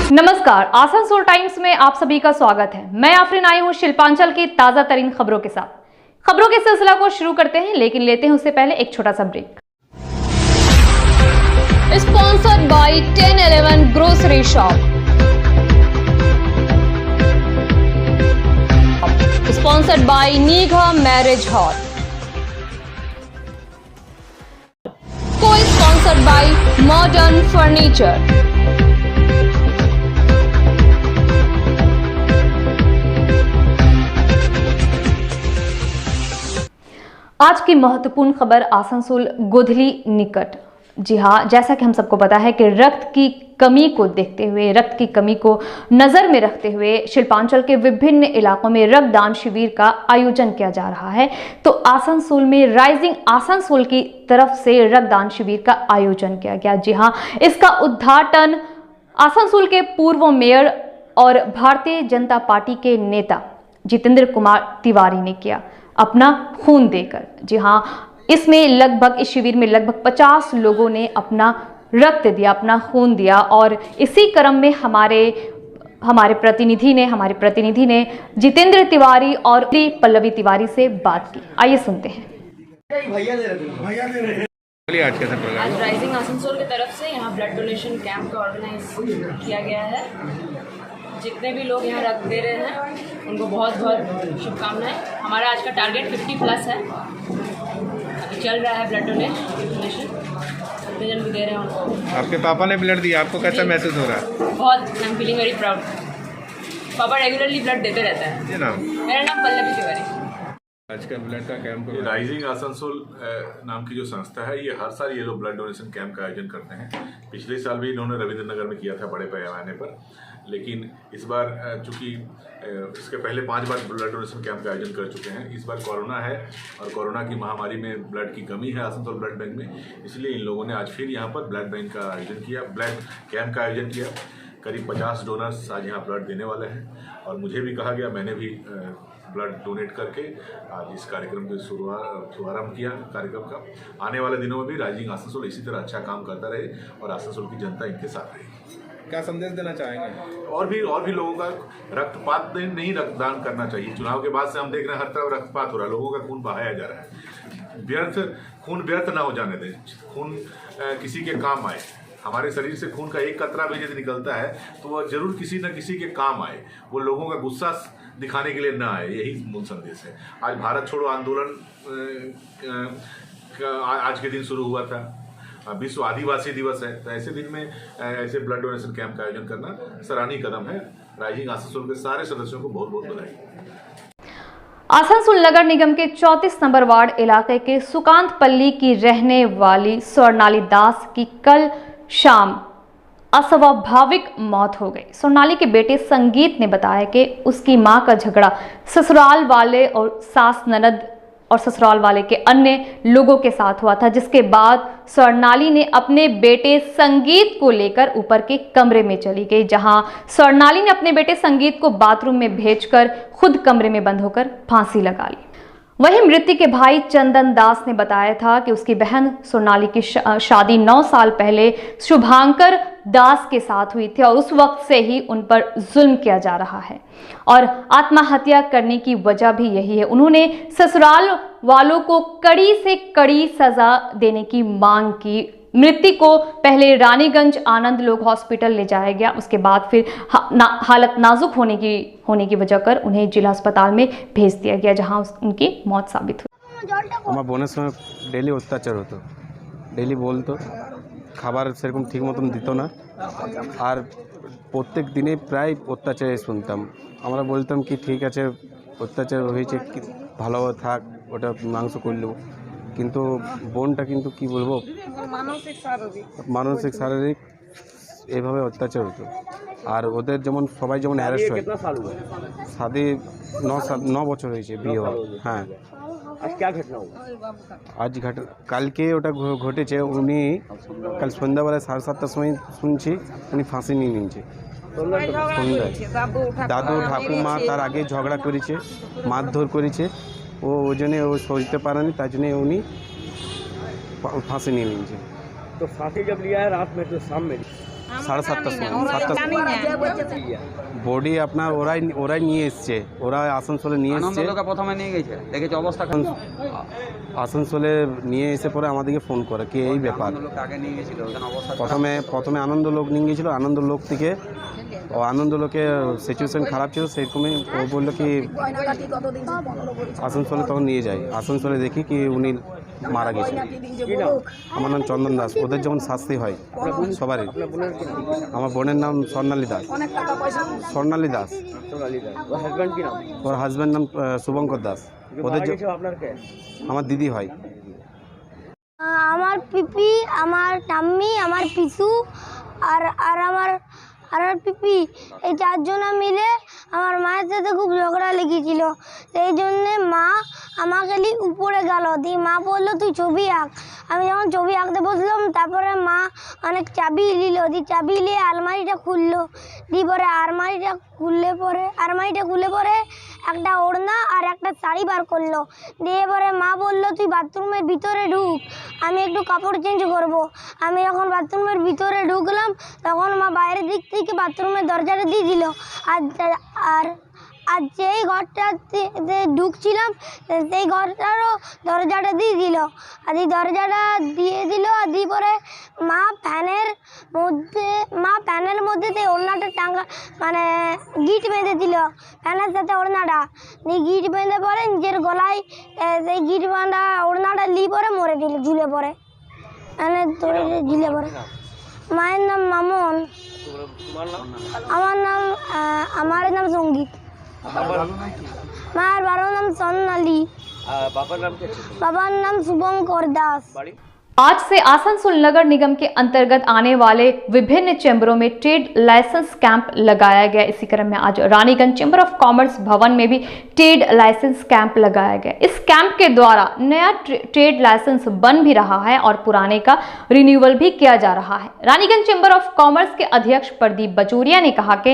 नमस्कार, आसनसोल टाइम्स में आप सभी का स्वागत है। मैं आफरीन आई हूं शिल्पांचल की ताजा तरीन खबरों के साथ। खबरों के सिलसिला को शुरू करते हैं, लेकिन लेते हैं उससे पहले एक छोटा सा break. Sponsored by 1011 grocery shop. Sponsored by Neegha marriage hall. Co-sponsored by Modern Furniture. आज की महत्वपूर्ण खबर आसनसोल गोधली निकट। जी हाँ, जैसा कि हम सबको पता है कि रक्त की कमी को देखते हुए, रक्त की कमी को नजर में रखते हुए शिल्पांचल के विभिन्न इलाकों में रक्तदान शिविर का आयोजन किया जा रहा है। तो आसनसोल में राइजिंग आसनसोल की तरफ से रक्तदान शिविर का आयोजन किया गया। जी हाँ, इसका उद्घाटन आसनसोल के पूर्व मेयर और भारतीय जनता पार्टी के नेता जितेंद्र कुमार तिवारी ने किया, अपना खून देकर। जी हाँ, इसमें इस शिविर में लगभग 50 लोगों ने अपना रक्त दिया, अपना खून दिया। और इसी क्रम में हमारे प्रतिनिधि ने जितेंद्र तिवारी और पल्लवी तिवारी से बात की। आइए सुनते हैं। आज राइजिंग आसनसोल की तरफ से यहाँ ब्लड डोनेशन कैंप का ऑर्गेनाइज किया गया है। जितने भी लोग यहाँ रक्त दे रहे हैं उनको बहुत बहुत शुभकामनाएं। हमारा आज का टारगेट 50+ है। अभी चल रहा है ब्लड डोनेशन, जितने जन भी दे रहे हैं उनको। आपके पापा ने ब्लड दिया, आपको कैसा महसूस हो रहा है? बहुत, I am feeling very proud. पापा रेगुलरली ब्लड देते रहते हैं। जी नाम? मेरा नाम पल्लवी तिवारी। आज का ब्लड का कैंप राइजिंग आसनसोल नाम की जो संस्था है, ये हर साल ये लोग ब्लड डोनेशन कैंप का आयोजन करते हैं। पिछले साल भी इन्होंने रविंद्र नगर में किया था बड़े पैमाने पर, लेकिन इस बार चूँकि इसके पहले 5 बार ब्लड डोनेशन कैंप का आयोजन कर चुके हैं। इस बार कोरोना है और कोरोना की महामारी में ब्लड की कमी है आसनसोल ब्लड बैंक में, इसलिए इन लोगों ने आज फिर यहाँ पर ब्लड बैंक का आयोजन किया, ब्लड कैंप का आयोजन किया। करीब 50 डोनर्स आज यहाँ ब्लड देने वाले हैं और मुझे भी कहा गया, मैंने भी ब्लड डोनेट करके आज इस कार्यक्रम के शुभारंभ किया कार्यक्रम का। आने वाले दिनों में भी राइजिंग आसनसोल इसी तरह अच्छा काम करता रहे और आसनसोल की जनता इनके साथ रहे। क्या संदेश देना चाहेंगे? और भी लोगों का रक्तपात नहीं, रक्तदान करना चाहिए। चुनाव के बाद से हम देख रहे हैं हर तरफ रक्तपात हो रहा है, लोगों का खून बहाया जा रहा है। खून व्यर्थ ना हो जाने दें, खून किसी के काम आए। हमारे शरीर से खून का एक कतरा भी यदि निकलता है तो वह जरूर किसी न किसी के काम आए, वो लोगों का गुस्सा दिखाने के लिए ना आए, यही मूल संदेश है। आज भारत छोड़ो आंदोलन आज के दिन शुरू हुआ था, विश्व आदिवासी दिवस है, तो ऐसे दिन में ऐसे ब्लड डोनेशन कैंप का आयोजन करना सराहनीय कदम है। राइजिंग आसनसोल के सारे सदस्यों को बहुत बहुत बधाई। आसनसोल नगर निगम के 34 नंबर वार्ड इलाके के सुकांतपल्ली की रहने वाली स्वर्णाली दास की कल शाम अस्वाभाविक मौत हो गई। स्वर्णाली के बेटे संगीत ने बताया कि उसकी मां का झगड़ा ससुराल वाले और सास ननद और ससुराल वाले के अन्य लोगों के साथ हुआ था, जिसके बाद स्वर्णाली ने अपने बेटे संगीत को लेकर ऊपर के कमरे में चली गई, जहां स्वर्णाली ने अपने बेटे संगीत को बाथरूम में भेजकर खुद कमरे में बंद होकर फांसी लगा ली। वहीं मृतक के भाई चंदन दास ने बताया था कि उसकी बहन स्वर्णाली की शादी 9 साल पहले शुभांकर दास के साथ हुई थी और उस वक्त से ही उन पर जुल्म किया जा रहा है और आत्महत्या करने की वजह भी यही है। उन्होंने ससुराल वालों को कड़ी से कड़ी सजा देने की मांग की। मृतक को पहले रानीगंज आनंद लोक हॉस्पिटल ले जाया गया, उसके बाद फिर हालत नाजुक होने की वजह कर उन्हें जिला अस्पताल में भेज दिया गया, जहां उनकी मौत साबित हुई। আমার বোনের সঙ্গে ডেলি অত্যাচার হতো, ডেলি বলতো, খাবার সেরকম ঠিক মতন দিত না আর প্রত্যেক দিনে প্রায় অত্যাচারে শুনতাম। আমরা বলতাম কি ঠিক আছে অত্যাচার হয়েছে, কি ভালো থাক, ওটা মাংস করলেও, কিন্তু বোনটা কিন্তু কি বলবো মানসিক শারীরিক এইভাবে অত্যাচার হতো। আর ওদের যেমন সবাই যেমন অ্যারেস্ট হয়, শাদি 9 বছর হয়েছে বিয়ে হওয়া। হ্যাঁ, আজ কালকে ওটা ঘটেছে। উনি কাল সন্ধ্যাবেলায় 7:30টার সময় শুনছি উনি ফাঁসি নিয়ে নিয়েছে সন্ধ্যায়। দাদু ঠাকুমা তার আগে ঝগড়া করেছে, মারধর করেছে, ওই জন্যে ও সইতে পারেনি, তার জন্যে উনি ফাঁসি নিয়ে নিয়েছে। तो फांसी जब लिया है रात में तो शाम में 7:30টার সময় বডি আপনার ওরাই নিয়ে এসছে, ওরা আসানসোলে নিয়ে এসছে। আনন্দলোকে প্রথমে নিয়ে গেছে, দেখেছে অবস্থা আসানসোলে নিয়ে এসে পরে আমাদেরকে ফোন করে কি এই ব্যাপার। আনন্দলোক আগে নিয়ে গেছিল, ওখানে অবস্থা প্রথমে আনন্দলোক নিয়ে গিয়েছিল, আনন্দলোক থেকে ও আনন্দলোকে সিচুয়েশন খারাপ ছিল, সেইরকমই ও বললো কি আসানসোলে তখন নিয়ে যায়। আসানসোলে দেখি কি উনি মারা গেছে। আমার নাম চন্দন দাস। ওদের যেমন শাস্তি হয় সবারই। আমার বোনের নাম স্বর্ণালী দাস। স্বর্ণালী দাস। ওর হাজব্যান্ড নাম শুভঙ্কর দাস। ওদের আমার দিদি হয়। আমার পিপি, আমার ঠাম্মি, আমার পিসু আর আমার পিপি, এই চারজনা মিলে আমার মায়ের সাথে খুব ঝগড়া লেগেছিল। সেই জন্যে মা আমাকে নিয়ে উপরে গেল, দিয়ে মা বললো তুই ছবি আঁক। আমি যখন ছবি আঁকতে বসলাম, তারপরে মা অনেক চাবি নিল, দিয়ে চাবি নিয়ে আলমারিটা খুললো। দিয়ে পরে আলমারিটা খুলে পরে একটা ওড়না আর একটা শাড়ি বার করলো। দিয়ে পরে মা বললো তুই বাথরুমের ভিতরে ঢুক, আমি একটু কাপড় চেঞ্জ করব। আমি যখন বাথরুমের ভিতরে ঢুকলাম, তখন মা বাইরের দিক থেকে বাথরুমের দরজাটা দিয়ে দিল। আর যেই ঘরটাতে ঢুকছিলাম সেই ঘরটারও দরজাটা দিয়ে দিল। আর এই দরজাটা দিয়ে দিল, আর দিয়ে পরে মা ফ্যানের মধ্যে সেই ওড়নাটা মানে গিট বেঁধে দিল, ফ্যানের সাথে ওড়নাটা দিয়ে গিট বেঁধে পরে নিজের গলায় সেই গিট বাঁধা ওড়নাটা নিয়ে পরে মরে দিল, ঝুলে পড়ে, মানে ধরে ঝুলে পড়ে। মায়ের নাম মামন, আমার নাম সঙ্গীত, মায়ের বাবার নাম স্বর্ণালী, বাবার নাম শুভঙ্কর দাস। आज से आसनसोल नगर निगम के अंतर्गत आने वाले विभिन्न चैम्बरों में ट्रेड लाइसेंस कैंप लगाया गया। इसी क्रम में आज रानीगंज चैम्बर ऑफ कॉमर्स भवन में भी ट्रेड लाइसेंस कैंप लगाया गया। इस कैंप के द्वारा नया ट्रेड लाइसेंस बन भी रहा है और पुराने का रिन्यूअल भी किया जा रहा है। रानीगंज चैम्बर ऑफ कॉमर्स के अध्यक्ष प्रदीप बजोरिया ने कहा कि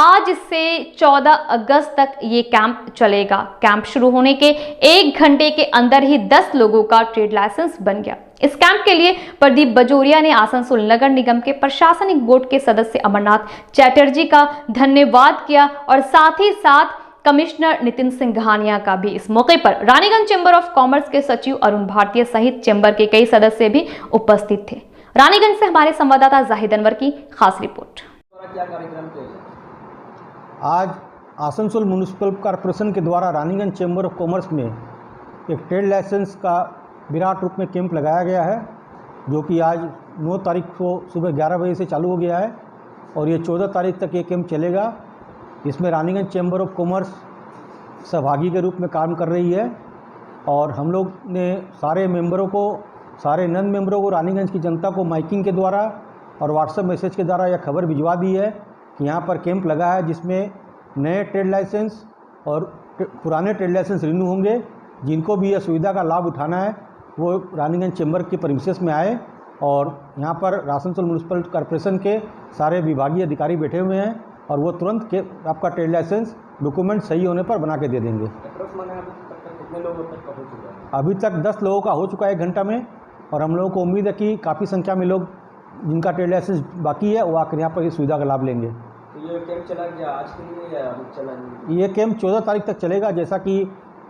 आज से 14 अगस्त तक ये कैंप चलेगा। कैंप शुरू होने के 1 घंटे के अंदर ही 10 लोगों का ट्रेड लाइसेंस बन गया। इस कैंप के लिए प्रदीप बजोरिया ने आसनसोल नगर निगम के प्रशासनिक बोर्ड के सदस्य अमरनाथ चैटर्जी का धन्यवाद किया और साथ ही साथ कमिश्नर नितिन सिंघानिया का भी। इस मौके पर रानीगंज चैम्बर ऑफ कॉमर्स के सचिव अरुण भारतीय सहित चैम्बर के कई सदस्य भी उपस्थित थे। रानीगंज से हमारे संवाददाता जाहिद अनवर की खास रिपोर्ट। आज आसनसोल म्यूनिसिपल कॉरपोरेशन के द्वारा रानीगंज चैम्बर ऑफ कॉमर्स में एक ट्रेड लाइसेंस का विराट रूप में कैंप लगाया गया है, जो कि आज 9 तारीख को सुबह 11 बजे से चालू हो गया है और ये 14 तारीख तक ये कैंप चलेगा। इसमें रानीगंज चैम्बर ऑफ कॉमर्स सहभागी के रूप में काम कर रही है और हम लोग ने सारे मेंबरों को, सारे नन मेंबरों को, रानीगंज की जनता को माइकिंग के द्वारा और व्हाट्सएप मैसेज के द्वारा यह खबर भिजवा दी है कि यहाँ पर कैंप लगा है, जिसमें नए ट्रेड लाइसेंस और पुराने ट्रेड लाइसेंस रिन्यू होंगे। जिनको भी यह सुविधा का लाभ उठाना है वो रानीगंज चैम्बर के प्रीमिसेस में आए और यहाँ पर आसनसोल म्यूनिसिपल कॉर्पोरेशन के सारे विभागीय अधिकारी बैठे हुए हैं और वो तुरंत के आपका ट्रेड लाइसेंस डॉक्यूमेंट सही होने पर बना के दे देंगे। अभी तक 10 लोगों का हो चुका है 1 घंटा में और हम लोगों को उम्मीद है कि काफ़ी संख्या में लोग जिनका ट्रेड लाइसेंस बाकी है वो आकर यहाँ पर इस सुविधा का लाभ लेंगे। ये कैंप चला गया आज के लिए या अभी चला नहीं? ये कैंप 14 तारीख तक चलेगा, जैसा कि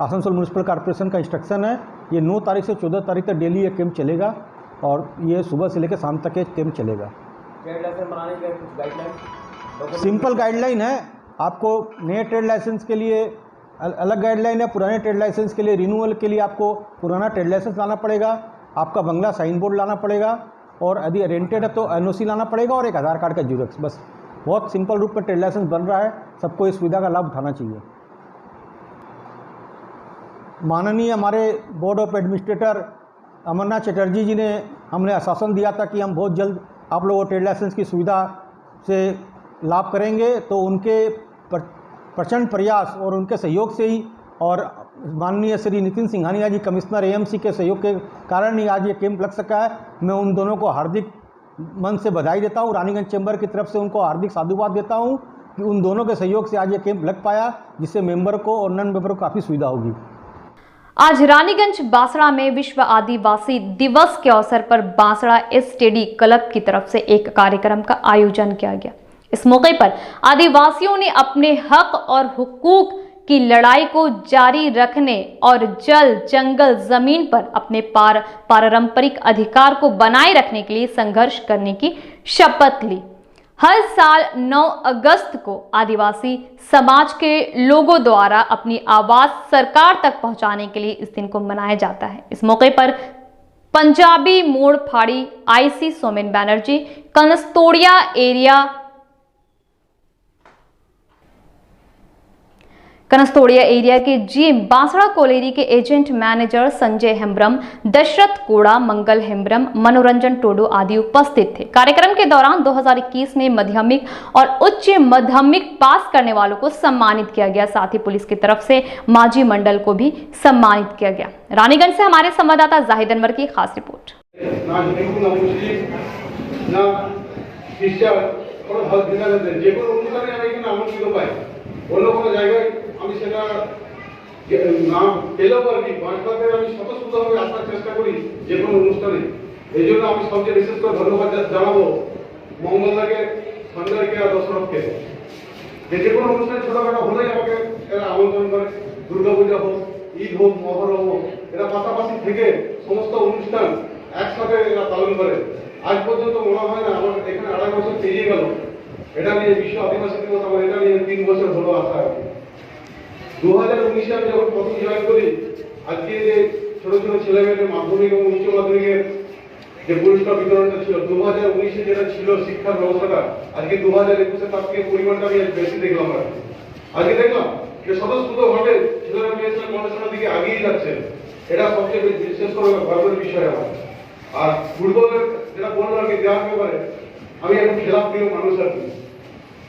आसनसोल म्यूनिसिपल कॉर्पोरेशन का इंस्ट्रक्शन है। ये 9 तारीख से 14 तारीख तक डेली ये कैंप चलेगा और ये सुबह से लेकर शाम तक ये कैंप चलेगा। ट्रेड लाइसेंस बनाने के कुछ गाइडलाइन? सिंपल गाइडलाइन है। आपको नए ट्रेड लाइसेंस के लिए अलग गाइडलाइन है, पुराने ट्रेड लाइसेंस के लिए रिन्यूअल के लिए आपको पुराना ट्रेड लाइसेंस लाना पड़ेगा, आपका बंगला साइन बोर्ड लाना पड़ेगा और यदि रेंटेड है तो NOC लाना पड़ेगा और एक आधार कार्ड का जीरोक्स। बस बहुत सिंपल रूप में ट्रेड लाइसेंस बन रहा है, सबको इस सुविधा का लाभ उठाना चाहिए। माननीय हमारे board of administrator Amarnath Chatterjee ji ने हमने आश्वासन दिया था कि हम बहुत जल्द आप लोगों को ट्रेड लाइसेंस की सुविधा से लाभ करेंगे, तो उनके प्रचंड प्रयास और उनके सहयोग से ही और माननीय श्री नितिन सिंघानिया जी कमिश्नर AMC के सहयोग के कारण ही आज ये कैंप लग सका है। मैं उन दोनों को हार्दिक मन से बधाई देता हूँ, रानीगंज चैम्बर की तरफ से उनको हार्दिक साधुवाद देता हूँ कि उन दोनों के सहयोग से आज ये कैंप लग पाया, जिससे मेंबर को और नॉन मेंबर को काफ़ी सुविधा होगी। आज रानीगंज बांसड़ा में विश्व आदिवासी दिवस के अवसर पर बांसड़ा एसटीडी क्लब की तरफ से एक कार्यक्रम का आयोजन किया गया। इस मौके पर आदिवासियों ने अपने हक और हुकूक की लड़ाई को जारी रखने और जल, जंगल, जमीन पर अपने पारंपरिक अधिकार को बनाए रखने के लिए संघर्ष करने की शपथ ली। हर साल 9 अगस्त को आदिवासी समाज के लोगों द्वारा अपनी आवाज सरकार तक पहुंचाने के लिए इस दिन को मनाया जाता है। इस मौके पर पंजाबी मोड़ फाड़ी आईसी सोमेन बैनर्जी, कनस्तोड़िया एरिया के जीएम, बांसड़ा कोलेरी के एजेंट मैनेजर संजय हेम्ब्रम, दशरथ कोड़ा, मंगल हेम्ब्रम, मनोरंजन टोडो आदि उपस्थित थे। कार्यक्रम के दौरान 2021 में माध्यमिक और उच्च माध्यमिक पास करने वालों को सम्मानित किया गया। साथ ही पुलिस की तरफ से माजी मंडल को भी सम्मानित किया गया। रानीगंज से हमारे संवाददाता जाहिद अनवर की खास रिपोर्ट। অন্য কোনো জায়গায় আমি সেটা না পেলেও আর কি বাংলাতে আমি স্বতঃস্ফূর্তভাবে আসার চেষ্টা করি যে কোনো অনুষ্ঠানে। এই জন্য আমি সবচেয়ে বিশেষ করে ধন্যবাদ জানাবো মঙ্গলদাকে, সঞ্জয়কে আর দশরথকে, যে কোনো অনুষ্ঠানে ছোটখাটো হলেই আমাকে এরা আমন্ত্রণ করে। দুর্গাপূজা হোক, ঈদ হোক, মহরম হোক, এরা পাশাপাশি থেকে সমস্ত অনুষ্ঠান একসাথে এরা পালন করে। আজ পর্যন্ত মনে হয় না আমার এখানে 2.5 বছর পেরিয়ে গেল এটা নিয়ে বিশ্ব আদিবাসী দিবস আমার এটা নিয়ে 3 বছর হলো আসা। 2019 আমি যখন প্রথম জয়েন করি, আজকে যে ছোট ছোট ছেলেমেয়েদের মাধ্যমিক এবং উচ্চ মাধ্যমিকের যে পুরস্কার বিতরণটা ছিল 2019-এ যেটা ছিল শিক্ষার ব্যবস্থাটা, আজকে 2021-এ তার থেকে পরিমাণটা আমি বেশি দেখলাম। আজকে দেখলাম যে স্বতঃস্ফূর্তভাবে ছেলেরা মেয়েরা পড়াশোনার দিকে এগিয়ে যাচ্ছে। এটা সবচেয়ে বিশেষ করে গর্বের বিষয় আমার। আর ফুটবলের যেটা বললাম আর কি দেওয়ার ব্যাপারে, আমি এখন খেলাপ্রিয় মানুষ আর কি,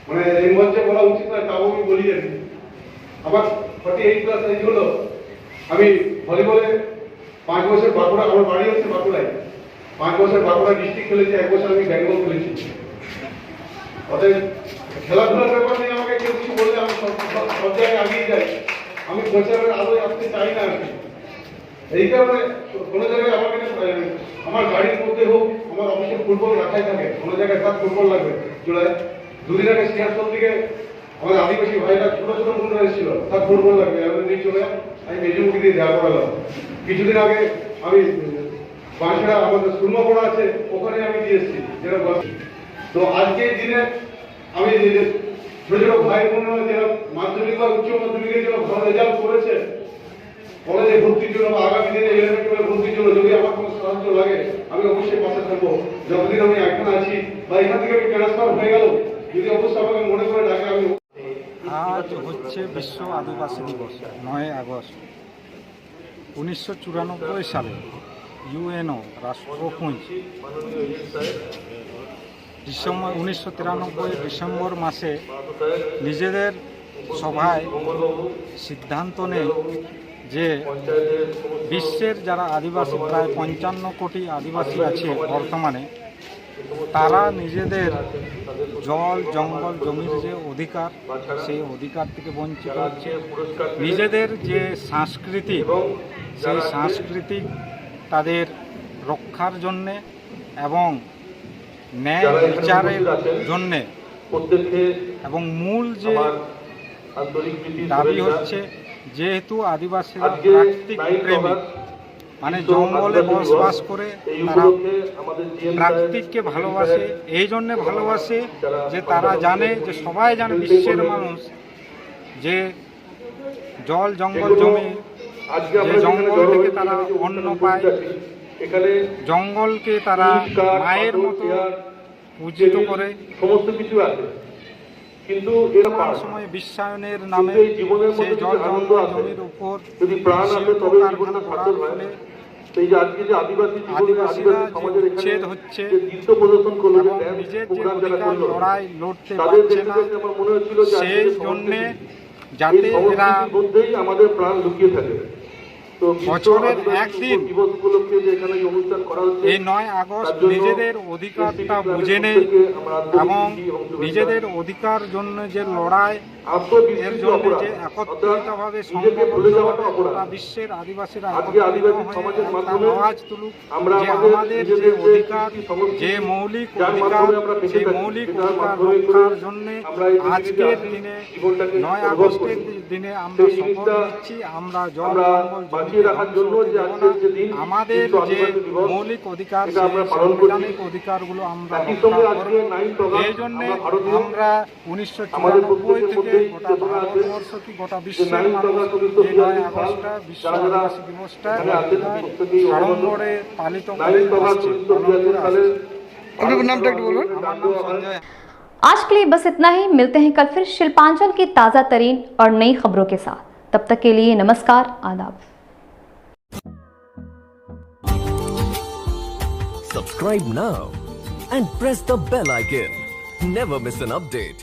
মানে এই মঞ্চে বলা উচিত নয়, তাও আমি বলি আর কি। আমার 48+ এজ হলো। আমি ভলিবলে 5 বছর বাঁকুড়া, আমার বাড়ি হচ্ছে বাঁকুড়ায়, 5 বছর বাঁকুড়া ডিস্ট্রিক্ট খেলেছি, 1 বছর আমি বেঙ্গল খেলেছি। অতএব খেলাধুলার ব্যাপার নিয়ে আমাকে কেউ কিছু বললে আমি সব জায়গায় এগিয়ে যাই। আমি প্রচারের আলোয় আসতে চাই না আর কি। এই কারণে কোনো জায়গায় আমাকে আমার গাড়ির মধ্যে হোক, আমার অফিসে ফুটবল রাখাই থাকে, কোনো জায়গায় তার ফুটবল লাগবে চলে। দুদিন আগে সিয়ারসল থেকে আমাদের আদিবাসী ভাইরা ছোট ছোট মুন্ডা এসেছিল, তার ফুটবল লাগবে, আমি দিয়ে চলে আমি মেজুমুখী দিয়ে দেওয়া করালাম। কিছুদিন আগে আমি বাঁশড়া আমাদের সুরমাপড়া আছে, ওখানে আমি দিয়ে এসেছি যেটা বলছি। তো আজকের দিনে আমি ছোট ছোট ভাই বোনেরা যারা মাধ্যমিক বা উচ্চ মাধ্যমিকের জন্য ভালো রেজাল্ট করেছে, কলেজে ভর্তির জন্য বা আগামী দিনে 11-12 ভর্তির জন্য যদি আমার কোনো সাহায্য লাগে আমি অবশ্যই পাশে থাকবো। যতদিন আমি এখানে আছি বা এখান থেকে আমি ট্রান্সফার হয়ে গেল, যদি অবশ্যই আমাকে মনে করে ডাকে আমি। আজ হচ্ছে বিশ্ব আদিবাসী দিবস 9 আগস্ট। 1994 সালে ইউএনও রাষ্ট্রপুঞ্জ 1993 ডিসেম্বর মাসে নিজেদের সভায় সিদ্ধান্ত নেয় যে বিশ্বের যারা আদিবাসী, প্রায় 55 কোটি আদিবাসী আছে বর্তমানে, তারা নিজেদের জল, জঙ্গল, জমির যে অধিকার, সেই অধিকার থেকে বঞ্চিত হচ্ছে। নিজেদের যে সাংস্কৃতিক, সেই সাংস্কৃতিক তাদের রক্ষার জন্যে এবং ন্যায় বিচারের জন্যে, এবং মূল যে দাবি হচ্ছে যেহেতু আদিবাসীরা প্রাকৃতিক প্রেমী, মানে জঙ্গলে বসবাস করে তারা প্রাকৃতিককে ভালোবাসে। এই জন্যে ভালোবাসে যে তারা জানে, যে সবাই জানে, বিশ্বের মানুষ, যে জল, জঙ্গল, জমি, যে জঙ্গল থেকে তারা অন্ন পায়, জঙ্গলকে তারা মায়ের মতো পূজিত করে। সমস্ত কিছু আছে, কিন্তু এর সময় বিশ্বায়নের নামে সেই জল, জঙ্গল, জমির উপর শিল্প কারখানা করার ফলে আদিবাসীরা যে উচ্ছেদ হচ্ছে এবং নিজের যে অধিকার লড়াই লড়তে পারছে না, সেই জন্যে যাতে এরা আমাদের প্রাণ লুকিয়ে থাকে। বছরের একদিন এই 9 আগস্ট নিজেদের অধিকারটা বুঝে নেই এবং নিজেদের অধিকার জন্য যে লড়াই এর জন্য যে একত্রিতভাবে গোটা বিশ্বের আদিবাসীরা আওয়াজ তুলুক যে আমাদের যে অধিকার যে মৌলিক অধিকার সেই মৌলিক অধিকার রক্ষার জন্য আজকের দিনে 9 আগস্টের দিনে আমরা শপথ নিচ্ছি আমরা জল আমাদের যে মৌলিক অধিকার সেই সাংবিধানিক অধিকারগুলো আমরা রক্ষা করব। এই জন্য আমরা 1994 থেকে গোটা ভারতবর্ষ কি গোটা বিশ্বের মানুষ এই 9 আগস্টটা বিশ্ব আদিবাসী দিবসটা সাড়ম্বরে পালিত করে আসছে। আপনার নামটা একটু বলুন। আমার নাম সঞ্জয়। आज के लिए बस इतना ही। मिलते हैं कल फिर शिल्पांचल की ताज़ा तरीन और नई खबरों के साथ। तब तक के लिए नमस्कार, आदाब। Subscribe now and press the bell icon. Never miss an update.